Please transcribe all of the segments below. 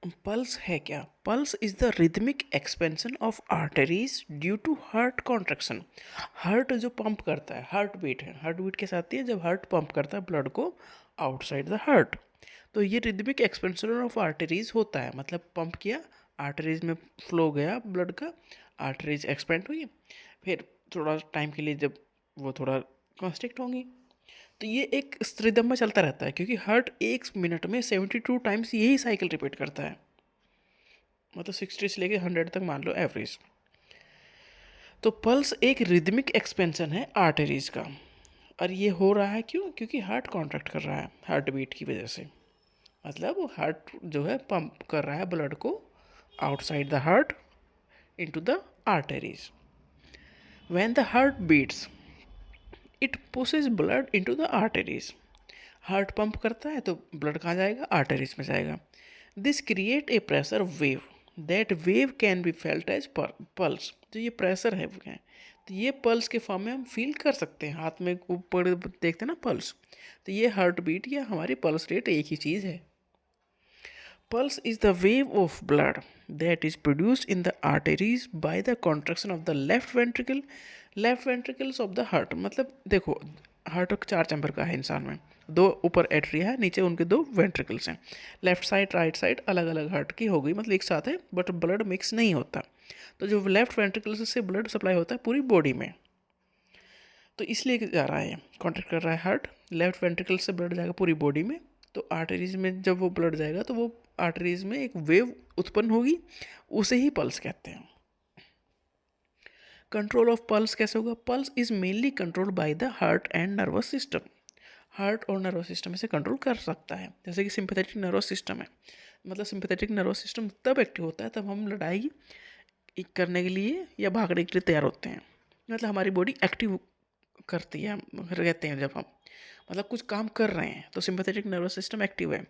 Pulse है क्या? Pulse is the rhythmic expansion of arteries due to heart contraction. Heart जो pump करता है, हार्ट बीट है, हार्ट बीट कैसे आती है? जब हार्ट पंप करता है ब्लड को आउटसाइड द हार्ट। तो ये रिदमिक एक्सपेंशन ऑफ आर्टरीज होता है, मतलब पंप किया, आर्टरीज में फ्लो गया ब्लड का, आर्टरीज एक्सपेंड हुई, फिर थोड़ा टाइम के लिए जब वो थोड़ा कॉन्स्ट्रिक्ट होंगी, तो ये एक रिदम में चलता रहता है, क्योंकि हार्ट एक मिनट में 72 टाइम्स यही साइकिल रिपीट करता है, मतलब 60 से लेके 100 तक मान लो एवरेज। तो पल्स एक रिदमिक एक्सपेंशन है आर्टरीज का, और ये हो रहा है क्यों? क्योंकि हार्ट कॉन्ट्रैक्ट कर रहा है हार्ट बीट की वजह से, मतलब हार्ट जो है पंप कर रहा है ब्लड को outside the heart into the arteries. When the heart beats it pushes blood into the arteries. Heart pump करता है तो ब्लड कहाँ जाएगा? आर्टरीज में जाएगा। This create a pressure wave, that wave can be felt as pulse. तो ये pressure है वो है, तो ये पल्स के फॉर्म में हम फील कर सकते हैं, हाथ में ऊपर देखते हैं ना पल्स, तो ये हार्ट बीट या हमारी पल्स रेट एक ही चीज़ है। Pulse is the wave of blood that is produced in the arteries by the contraction of the left ventricles of the heart। मतलब देखो, हार्ट चार चैम्बर का है इंसान में, दो ऊपर एट्रिया है, नीचे उनके दो वेंट्रिकल्स हैं, लेफ्ट साइड राइट साइड अलग अलग हार्ट की हो गई, मतलब एक साथ है बट ब्लड मिक्स नहीं होता। तो जो लेफ्ट वेंट्रिकल्स से ब्लड सप्लाई होता है पूरी बॉडी में, तो इसलिए जा रहा है, कॉन्ट्रैक्ट कर रहा है हार्ट, लेफ्ट वेंट्रिकल से ब्लड जाएगा पूरी बॉडी में, तो आर्टरीज में जब वो ब्लड जाएगा तो वो आर्टरीज में एक वेव उत्पन्न होगी, उसे ही पल्स कहते हैं। कंट्रोल ऑफ पल्स कैसे होगा? Pulse is mainly controlled by the heart and nervous system. Heart और नर्वस सिस्टम इसे कंट्रोल कर सकता है। जैसे कि सिंपैथेटिक नर्वस सिस्टम है, मतलब सिंपैथेटिक नर्वस सिस्टम तब एक्टिव होता है तब हम लड़ाई करने के लिए या भागने के लिए तैयार होते हैं, मतलब हमारी बॉडी एक्टिव करती है, हम रहते हैं जब हम मतलब कुछ काम कर रहे हैं तो सिंपैथेटिक नर्वस सिस्टम एक्टिव है,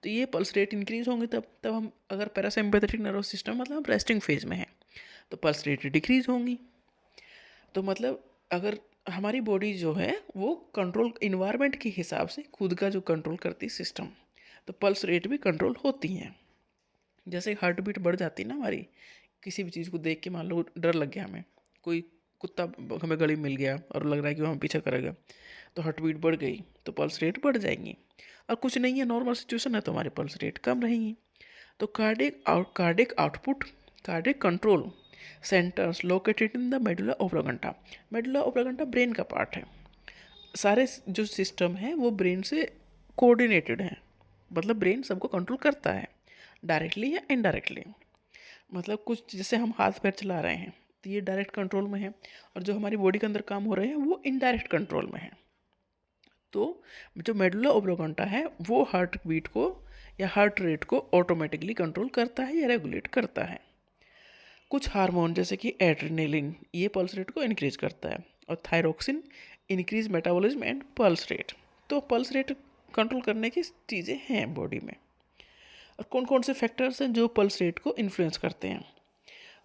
तो ये पल्स रेट इंक्रीज होंगे तब तब हम अगर पैरासिम्पैथेटिक नर्वस सिस्टम मतलब हम रेस्टिंग फेज में है तो पल्स रेट डिक्रीज होंगी। तो मतलब अगर हमारी बॉडी जो है वो कंट्रोल इन्वायरमेंट के हिसाब से खुद का जो कंट्रोल करती है सिस्टम, तो पल्स रेट भी कंट्रोल होती हैं। जैसे हार्ट बीट बढ़ जाती है ना हमारी, किसी भी चीज़ को देख के मान लो डर लग गया हमें, कोई कुत्ता हमें गली में मिल गया और लग रहा है कि वो हम पीछा करेगा, तो हार्ट बीट बढ़ गई तो पल्स रेट बढ़ जाएंगी। और कुछ नहीं है, नॉर्मल सिचुएशन है तो हमारी पल्स रेट कम रहेंगी। तो cardiac output, cardiac control centres located in the medulla oblongata. Medulla oblongata brain का पार्ट है, सारे जो सिस्टम है वो ब्रेन से कोऑर्डिनेटेड हैं, मतलब ब्रेन सबको कंट्रोल करता है डायरेक्टली या इनडायरेक्टली। मतलब कुछ जैसे हम हाथ पैर चला रहे हैं तो ये डायरेक्ट कंट्रोल में है, और जो हमारी बॉडी के अंदर काम हो रहे हैं वो इनडायरेक्ट कंट्रोल में है। तो जो मेडुला ओब्लांगेटा है वो हार्ट बीट को या हार्ट रेट को ऑटोमेटिकली कंट्रोल करता है या रेगुलेट करता है। कुछ हार्मोन जैसे कि एड्रेनलिन ये पल्स रेट को इंक्रीज करता है, और thyroxine increase metabolism and pulse rate. तो पल्स रेट कंट्रोल करने की चीज़ें हैं बॉडी में। और कौन कौन से फैक्टर्स हैं जो पल्स रेट को इन्फ्लुएंस करते हैं?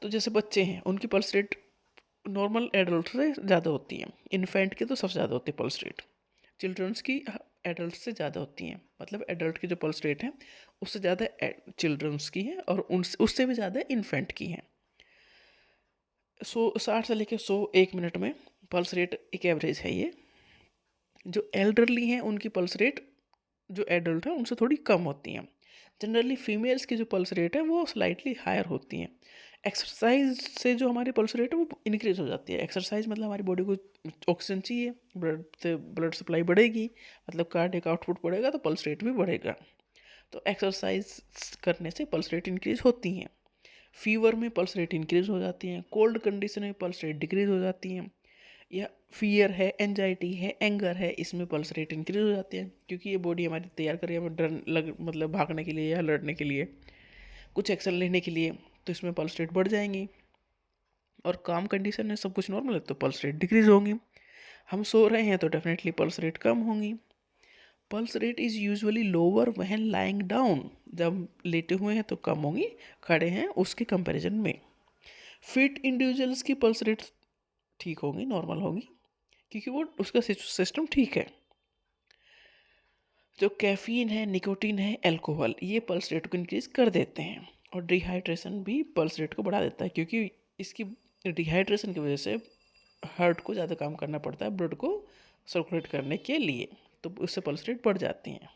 तो जैसे बच्चे हैं उनकी पल्स रेट नॉर्मल एडल्ट से ज़्यादा होती है, इन्फेंट की तो सबसे ज़्यादा होती है पल्स रेट, चिल्ड्रंस की एडल्ट से ज़्यादा होती हैं, मतलब एडल्ट की जो पल्स रेट है उससे ज़्यादा चिल्ड्रंस की है, और उनसे उससे भी ज़्यादा इन्फेंट की है। 60 से लेकर 100 एक मिनट में पल्स रेट एक एवरेज है ये। जो एल्डरली हैं उनकी पल्स रेट जो एडल्ट है उनसे थोड़ी कम होती हैं। जनरली फीमेल्स की जो पल्स रेट है वो स्लाइटली हायर होती हैं। एक्सरसाइज से जो हमारी पल्स रेट है वो इंक्रीज हो जाती है। एक्सरसाइज मतलब हमारी बॉडी को ऑक्सीजन चाहिए, ब्लड से ब्लड सप्लाई बढ़ेगी, मतलब कार्डियक आउटपुट बढ़ेगा तो पल्स रेट भी बढ़ेगा। तो एक्सरसाइज करने से पल्स रेट इंक्रीज होती हैं। फीवर में पल्स रेट इंक्रीज हो जाती हैं, कोल्ड कंडीशन में पल्स रेट डिक्रीज हो जाती हैं, या फियर है, एंजाइटी है, एंगर है, इसमें पल्स रेट इंक्रीज हो जाती है, क्योंकि ये बॉडी हमारी तैयार कर रही है हमें डर लग मतलब भागने के लिए या लड़ने के लिए, कुछ एक्शन लेने के लिए, तो इसमें पल्स रेट बढ़ जाएंगी। और काम कंडीशन में सब कुछ नॉर्मल है तो पल्स रेट डिक्रीज होंगी। हम सो रहे हैं तो डेफिनेटली पल्स रेट कम होंगी। Pulse rate is usually lower when lying down, जब लेटे हुए हैं तो कम होंगी, खड़े हैं उसके कंपैरिजन में। फिट इंडिविजुअल्स की पल्स रेट ठीक होगी, नॉर्मल होगी, क्योंकि वो उसका सिस्टम ठीक है। जो कैफ़ीन है, निकोटीन है, अल्कोहल, ये पल्स रेट को इंक्रीज़ कर देते हैं। और डिहाइड्रेशन भी पल्स रेट को बढ़ा देता है, क्योंकि इसकी डिहाइड्रेशन की वजह से हार्ट को ज़्यादा काम करना पड़ता है ब्लड को सर्कुलेट करने के लिए, तो उससे पल्स रेट बढ़ जाती हैं।